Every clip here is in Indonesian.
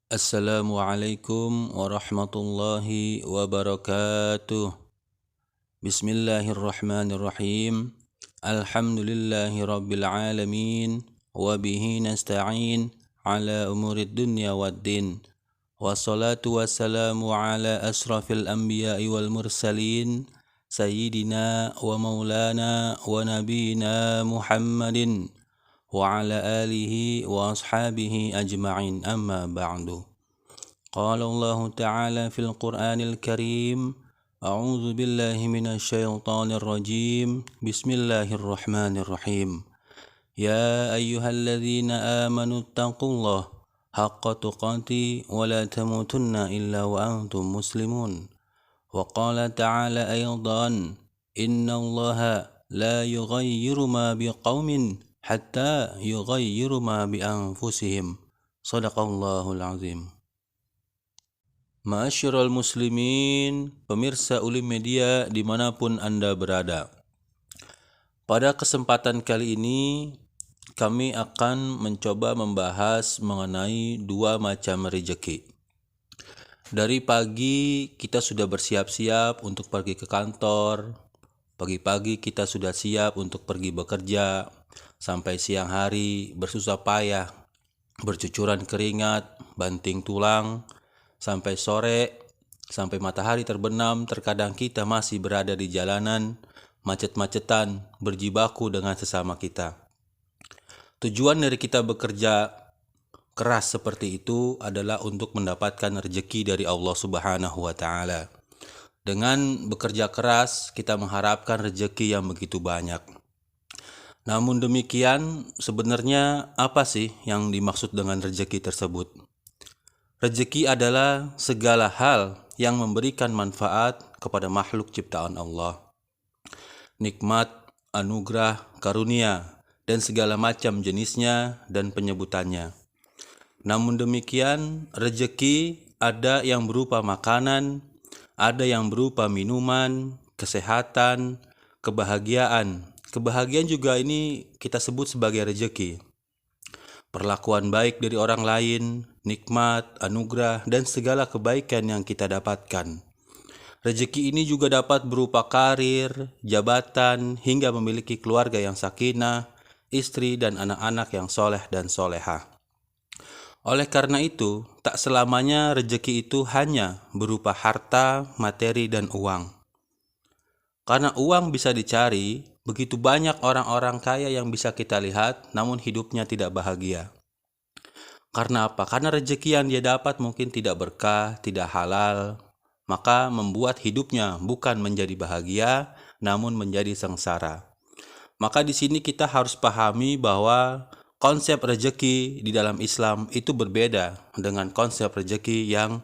Assalamualaikum warahmatullahi wabarakatuh. Bismillahirrahmanirrahim. Alhamdulillahi rabbil alamin. Wabihi nasta'in ala umurid dunya waddin. Wassalatu wassalamu ala asrafil anbiya'i wal mursalin. Sayyidina wa maulana wa nabiyina Muhammadin wa ala alihi wa ashabihi ajma'in, amma ba'du. Qala Allah Ta'ala fil Qur'anil Karim, a'udzu billahi minasy syaithanir rajim. Bismillahirrahmanirrahim. Ya ayyuhalladzina amanu taqullaha haqqa tuqatih wa la tamutunna illa wa antum muslimun. Wa qala ta'ala aydan, innallaha la yughayyiru ma biqaumin hatta yughayyiru ma bi anfusihim. Shadaqallahul azim. Ma'asyiral muslimin, pemirsa Ulim Media dimanapun Anda berada. Pada kesempatan kali ini kami akan mencoba membahas mengenai dua macam rezeki. Dari pagi kita sudah bersiap-siap untuk pergi ke kantor. Pagi-pagi kita sudah siap untuk pergi bekerja. Sampai siang hari bersusah payah, bercucuran keringat, banting tulang. Sampai sore, sampai matahari terbenam, terkadang kita masih berada di jalanan, macet-macetan, berjibaku dengan sesama kita. Tujuan dari kita bekerja keras seperti itu adalah untuk mendapatkan rezeki dari Allah Subhanahu wa Ta'ala. Dengan bekerja keras, kita mengharapkan rezeki yang begitu banyak. Namun demikian, sebenarnya apa sih yang dimaksud dengan rezeki tersebut? Rezeki adalah segala hal yang memberikan manfaat kepada makhluk ciptaan Allah. Nikmat, anugerah, karunia, dan segala macam jenisnya dan penyebutannya. Namun demikian, rezeki ada yang berupa makanan, ada yang berupa minuman, kesehatan, kebahagiaan. Kebahagiaan juga ini kita sebut sebagai rezeki. Perlakuan baik dari orang lain, nikmat, anugerah, dan segala kebaikan yang kita dapatkan. Rezeki ini juga dapat berupa karir, jabatan, hingga memiliki keluarga yang sakinah, istri dan anak-anak yang soleh dan solehah. Oleh karena itu, tak selamanya rezeki itu hanya berupa harta, materi, dan uang. Karena uang bisa dicari, begitu banyak orang-orang kaya yang bisa kita lihat, namun hidupnya tidak bahagia. Karena apa? Karena rezeki yang dia dapat mungkin tidak berkah, tidak halal, maka membuat hidupnya bukan menjadi bahagia, namun menjadi sengsara. Maka di sini kita harus pahami bahwa konsep rezeki di dalam Islam itu berbeda dengan konsep rezeki yang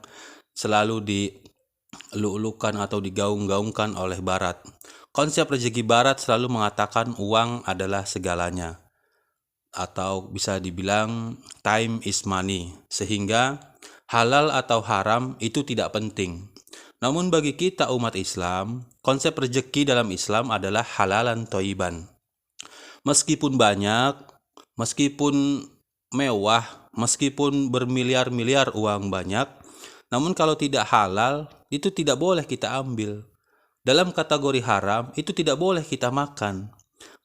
selalu dieluk-elukan atau digaung-gaungkan oleh Barat. Konsep rezeki Barat selalu mengatakan uang adalah segalanya, atau bisa dibilang time is money, sehingga halal atau haram itu tidak penting. Namun bagi kita umat Islam, konsep rezeki dalam Islam adalah halalan thayyiban. Meskipun banyak, meskipun mewah, meskipun bermiliar-miliar uang banyak, namun kalau tidak halal, itu tidak boleh kita ambil. Dalam kategori haram, itu tidak boleh kita makan.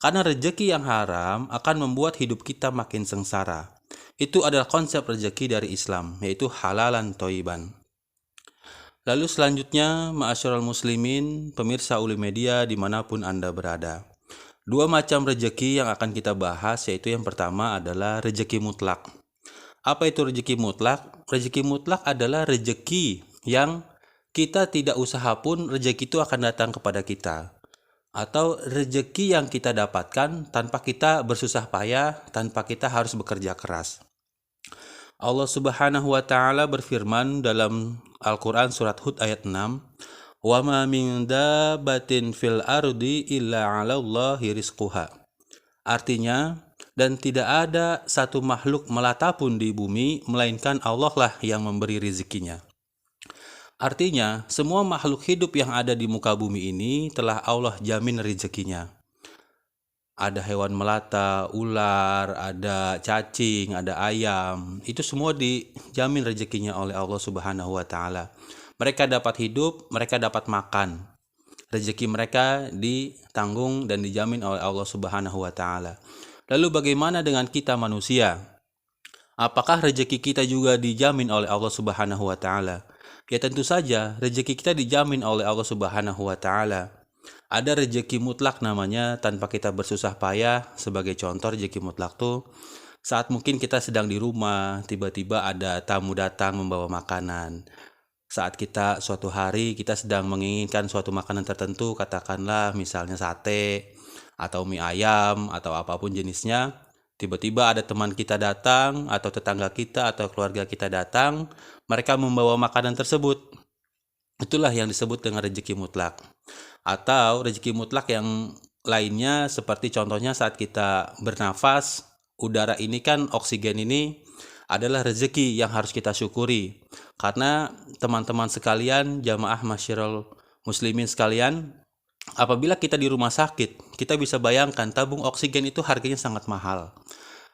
Karena rezeki yang haram akan membuat hidup kita makin sengsara. Itu adalah konsep rezeki dari Islam, yaitu halalan thayyiban. Lalu selanjutnya, ma'asyiral muslimin, pemirsa Ulim Media dimanapun Anda berada. Dua macam rezeki yang akan kita bahas, yaitu yang pertama adalah rezeki mutlak. Apa itu rezeki mutlak? Rezeki mutlak adalah rezeki yang kita tidak usaha pun rezeki itu akan datang kepada kita. Atau rezeki yang kita dapatkan tanpa kita bersusah payah, tanpa kita harus bekerja keras. Allah Subhanahu wa Ta'ala berfirman dalam Al-Quran surat Hud ayat 6, "Wa ma min dabbatin fil ardi illa 'alallahi rizquha." Artinya, dan tidak ada satu makhluk melata pun di bumi melainkan Allah lah yang memberi rezekinya. Artinya, semua makhluk hidup yang ada di muka bumi ini telah Allah jamin rezekinya. ada hewan melata, ular, ada cacing, ada ayam. Itu semua dijamin rezekinya oleh Allah Subhanahu wa taala. Mereka dapat hidup, mereka dapat makan. Rezeki mereka ditanggung dan dijamin oleh Allah Subhanahu wa taala. Lalu bagaimana dengan kita manusia? Apakah rezeki kita juga dijamin oleh Allah Subhanahu wa taala? Ya tentu saja, rezeki kita dijamin oleh Allah Subhanahu wa taala. Ada rezeki mutlak namanya tanpa kita bersusah payah. Sebagai contoh, rezeki mutlak tuh saat mungkin kita sedang di rumah, tiba-tiba ada tamu datang membawa makanan. Saat kita suatu hari kita sedang menginginkan suatu makanan tertentu, katakanlah misalnya sate atau mie ayam atau apapun jenisnya, tiba-tiba ada teman kita datang atau tetangga kita atau keluarga kita datang, mereka membawa makanan tersebut. Itulah yang disebut dengan rezeki mutlak. Atau rezeki mutlak yang lainnya seperti contohnya saat kita bernafas, udara ini kan, oksigen ini adalah rezeki yang harus kita syukuri. Karena teman-teman sekalian, jamaah masyarul muslimin sekalian, apabila kita di rumah sakit, kita bisa bayangkan tabung oksigen itu harganya sangat mahal.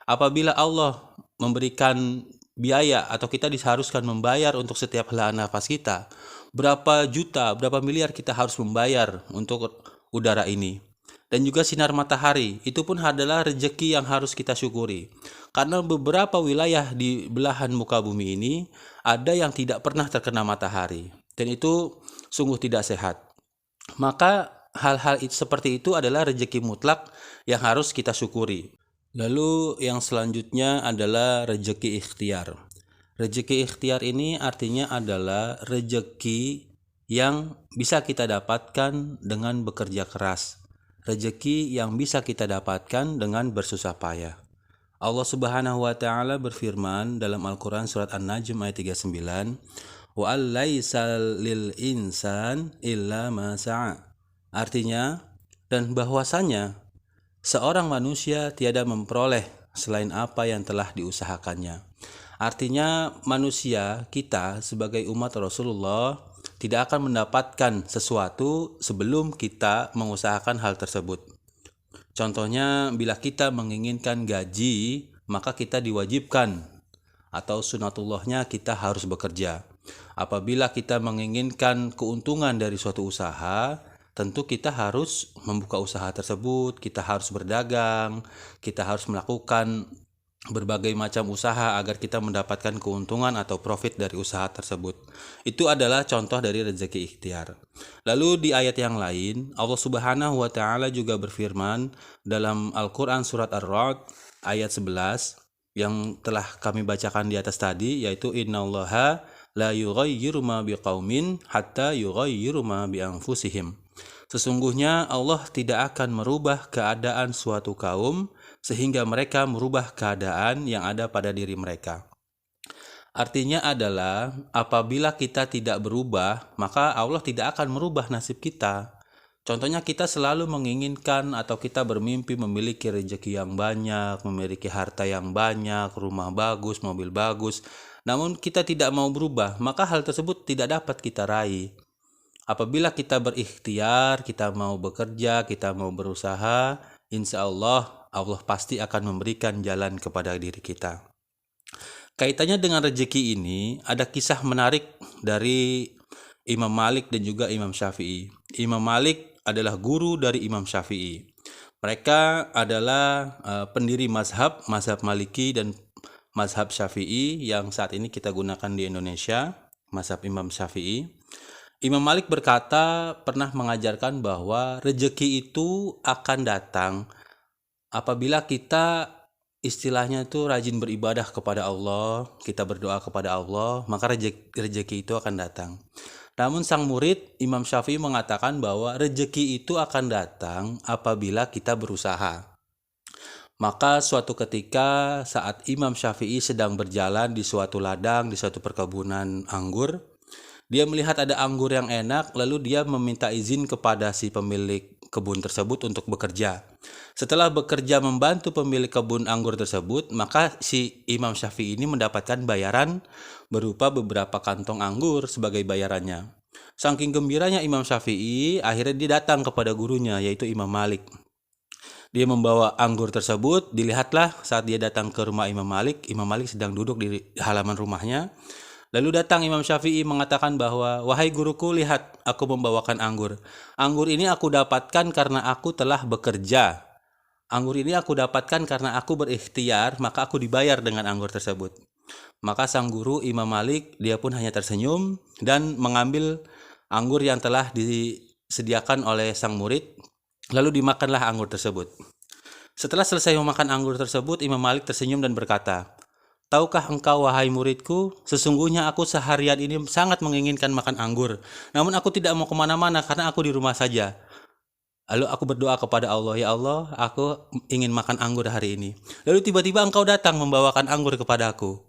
Apabila Allah memberikan biaya atau kita diharuskan membayar untuk setiap helaan nafas kita, berapa juta, berapa miliar kita harus membayar untuk udara ini. Dan juga sinar matahari, itu pun adalah rezeki yang harus kita syukuri. Karena beberapa wilayah di belahan muka bumi ini ada yang tidak pernah terkena matahari. Dan itu sungguh tidak sehat. Maka hal-hal seperti itu adalah rezeki mutlak yang harus kita syukuri. Lalu yang selanjutnya adalah rezeki ikhtiar. Rezeki ikhtiar ini artinya adalah rezeki yang bisa kita dapatkan dengan bekerja keras. Rezeki yang bisa kita dapatkan dengan bersusah payah. Allah Subhanahu wa taala berfirman dalam Al-Qur'an surat An-Najm ayat 39, "Wa allaisa lil insan illa ma sa'a." Artinya, dan bahwasanya seorang manusia tiada memperoleh selain apa yang telah diusahakannya. Artinya manusia, kita sebagai umat Rasulullah tidak akan mendapatkan sesuatu sebelum kita mengusahakan hal tersebut. Contohnya, bila kita menginginkan gaji, maka kita diwajibkan atau sunatullahnya kita harus bekerja. Apabila kita menginginkan keuntungan dari suatu usaha, tentu kita harus membuka usaha tersebut, kita harus berdagang, kita harus melakukan berbagai macam usaha agar kita mendapatkan keuntungan atau profit dari usaha tersebut. Itu adalah contoh dari rezeki ikhtiar. Lalu di ayat yang lain, Allah Subhanahu wa taala juga berfirman dalam Al-Qur'an surat Ar-Ra'd ayat 11 yang telah kami bacakan di atas tadi, yaitu innallaha la yughayyiru ma biqaumin hatta yughayyiru ma bi anfusihim. Sesungguhnya Allah tidak akan merubah keadaan suatu kaum sehingga mereka merubah keadaan yang ada pada diri mereka. Artinya adalah apabila kita tidak berubah, maka Allah tidak akan merubah nasib kita. Contohnya kita selalu menginginkan atau kita bermimpi memiliki rezeki yang banyak, memiliki harta yang banyak, rumah bagus, mobil bagus. Namun kita tidak mau berubah, maka hal tersebut tidak dapat kita raih. Apabila kita berikhtiar, kita mau bekerja, kita mau berusaha, insya Allah pasti akan memberikan jalan kepada diri kita. Kaitannya dengan rezeki ini, ada kisah menarik dari Imam Malik dan juga Imam Syafi'i. Imam Malik adalah guru dari Imam Syafi'i. Mereka adalah pendiri mazhab Maliki dan mazhab Syafi'i yang saat ini kita gunakan di Indonesia, mazhab Imam Syafi'i. Imam Malik berkata, pernah mengajarkan bahwa rezeki itu akan datang apabila kita istilahnya itu rajin beribadah kepada Allah, kita berdoa kepada Allah, maka rezeki itu akan datang. Namun sang murid Imam Syafi'i mengatakan bahwa rezeki itu akan datang apabila kita berusaha. Maka suatu ketika saat Imam Syafi'i sedang berjalan di suatu ladang, di suatu perkebunan anggur, dia melihat ada anggur yang enak, lalu dia meminta izin kepada si pemilik kebun tersebut untuk bekerja. Setelah bekerja membantu pemilik kebun anggur tersebut, maka si Imam Syafi'i ini mendapatkan bayaran berupa beberapa kantong anggur sebagai bayarannya. Saking gembiranya Imam Syafi'i, akhirnya dia datang kepada gurunya, yaitu Imam Malik. Dia membawa anggur tersebut, dilihatlah saat dia datang ke rumah Imam Malik sedang duduk di halaman rumahnya. Lalu datang Imam Syafi'i mengatakan bahwa, "Wahai guruku, lihat, aku membawakan anggur. Anggur ini aku dapatkan karena aku telah bekerja. Anggur ini aku dapatkan karena aku berikhtiar, maka aku dibayar dengan anggur tersebut." Maka sang guru Imam Malik, dia pun hanya tersenyum dan mengambil anggur yang telah disediakan oleh sang murid, lalu dimakanlah anggur tersebut. Setelah selesai memakan anggur tersebut, Imam Malik tersenyum dan berkata, "Tahukah engkau, wahai muridku, sesungguhnya aku seharian ini sangat menginginkan makan anggur. Namun aku tidak mau kemana-mana karena aku di rumah saja. Lalu aku berdoa kepada Allah, ya Allah, aku ingin makan anggur hari ini. Lalu tiba-tiba engkau datang membawakan anggur kepada aku.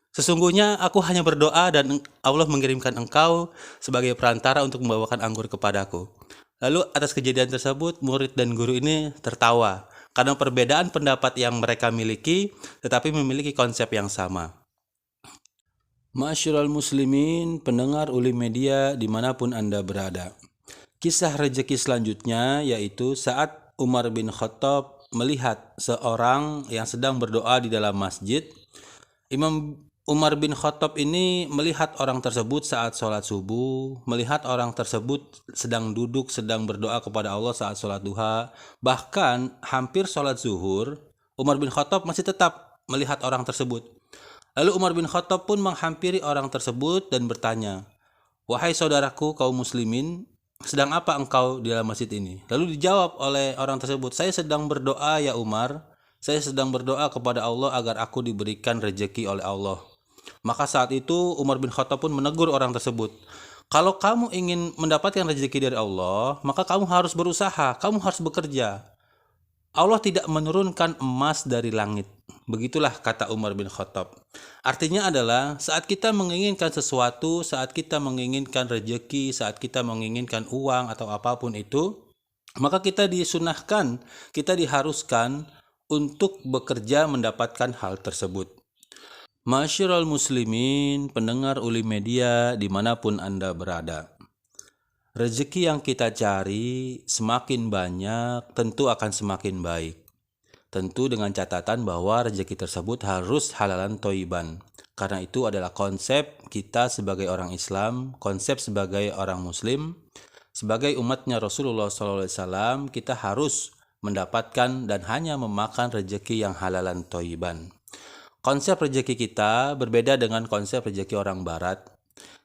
Sesungguhnya aku hanya berdoa dan Allah mengirimkan engkau sebagai perantara untuk membawakan anggur kepadaku." Lalu atas kejadian tersebut, murid dan guru ini tertawa karena perbedaan pendapat yang mereka miliki tetapi memiliki konsep yang sama. Ma'asyiral muslimin, pendengar Uli Media dimanapun Anda berada. Kisah rezeki selanjutnya yaitu saat Umar bin Khattab melihat seorang yang sedang berdoa di dalam masjid. Imam Umar bin Khattab ini melihat orang tersebut saat sholat subuh, melihat orang tersebut sedang duduk, sedang berdoa kepada Allah saat sholat duha. Bahkan hampir sholat zuhur, Umar bin Khattab masih tetap melihat orang tersebut. Lalu Umar bin Khattab pun menghampiri orang tersebut dan bertanya, "Wahai saudaraku kaum muslimin, sedang apa engkau di dalam masjid ini?" Lalu dijawab oleh orang tersebut, "Saya sedang berdoa ya Umar. Saya sedang berdoa kepada Allah agar aku diberikan rezeki oleh Allah." Maka saat itu Umar bin Khattab pun menegur orang tersebut, "Kalau kamu ingin mendapatkan rezeki dari Allah, maka kamu harus berusaha, kamu harus bekerja. Allah tidak menurunkan emas dari langit." Begitulah kata Umar bin Khattab. Artinya adalah saat kita menginginkan sesuatu, saat kita menginginkan rezeki, saat kita menginginkan uang atau apapun itu, maka kita disunahkan, kita diharuskan untuk bekerja mendapatkan hal tersebut. Ma'asyiral muslimin, pendengar Uli Media dimanapun Anda berada. Rezeki yang kita cari semakin banyak tentu akan semakin baik. Tentu dengan catatan bahwa rezeki tersebut harus halalan toiban. Karena itu adalah konsep kita sebagai orang Islam, konsep sebagai orang Muslim, sebagai umatnya Rasulullah SAW, kita harus mendapatkan dan hanya memakan rezeki yang halalan toiban. Konsep rezeki kita berbeda dengan konsep rezeki orang barat.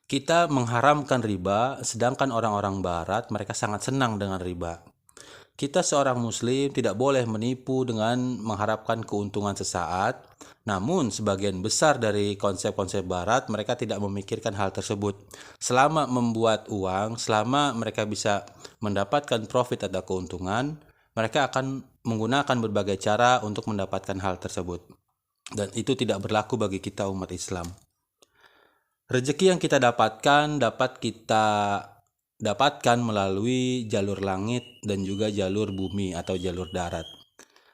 Kita mengharamkan riba, sedangkan orang-orang barat mereka sangat senang dengan riba. Kita seorang muslim tidak boleh menipu dengan mengharapkan keuntungan sesaat. Namun sebagian besar dari konsep-konsep barat mereka tidak memikirkan hal tersebut. Selama membuat uang, selama mereka bisa mendapatkan profit atau keuntungan, mereka akan menggunakan berbagai cara untuk mendapatkan hal tersebut. Dan itu tidak berlaku bagi kita umat Islam. Rezeki yang kita dapatkan dapat kita dapatkan melalui jalur langit dan juga jalur bumi atau jalur darat.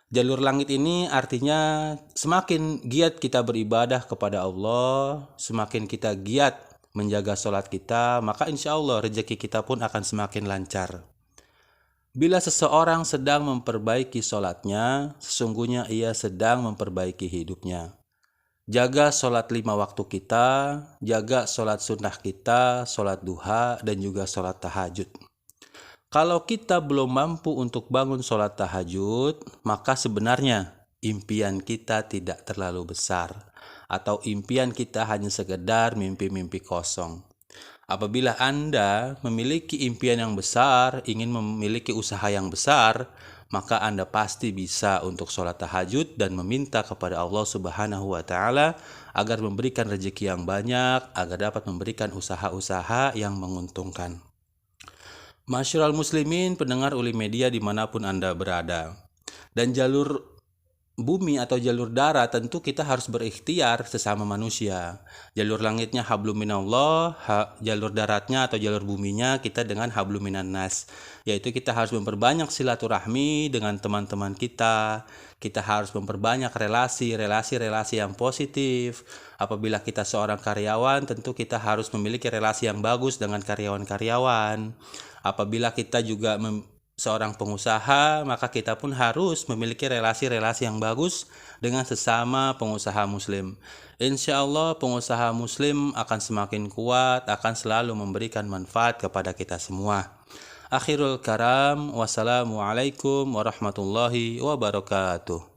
Jalur langit ini artinya semakin giat kita beribadah kepada Allah, semakin kita giat menjaga sholat kita, maka insya Allah rezeki kita pun akan semakin lancar. Bila seseorang sedang memperbaiki sholatnya, sesungguhnya ia sedang memperbaiki hidupnya. Jaga sholat 5 waktu kita, jaga sholat sunnah kita, sholat duha, dan juga sholat tahajud. Kalau kita belum mampu untuk bangun sholat tahajud, maka sebenarnya impian kita tidak terlalu besar. Atau impian kita hanya sekedar mimpi-mimpi kosong. Apabila Anda memiliki impian yang besar, ingin memiliki usaha yang besar, maka Anda pasti bisa untuk sholat tahajud dan meminta kepada Allah Subhanahu wa Ta'ala agar memberikan rezeki yang banyak, agar dapat memberikan usaha-usaha yang menguntungkan. Ma'asyiral muslimin, pendengar Uli Media dimanapun Anda berada. Dan jalur bumi atau jalur darat tentu kita harus berikhtiar sesama manusia. Jalur langitnya hablum minallah, jalur daratnya atau jalur buminya kita dengan hablum minan nas. Yaitu kita harus memperbanyak silaturahmi dengan teman-teman kita. Kita harus memperbanyak relasi yang positif. Apabila kita seorang karyawan, tentu kita harus memiliki relasi yang bagus dengan karyawan-karyawan. Apabila kita juga seorang pengusaha, maka kita pun harus memiliki relasi-relasi yang bagus dengan sesama pengusaha muslim. Insya Allah pengusaha muslim akan semakin kuat, akan selalu memberikan manfaat kepada kita semua. Akhirul karam, wassalamualaikum warahmatullahi wabarakatuh.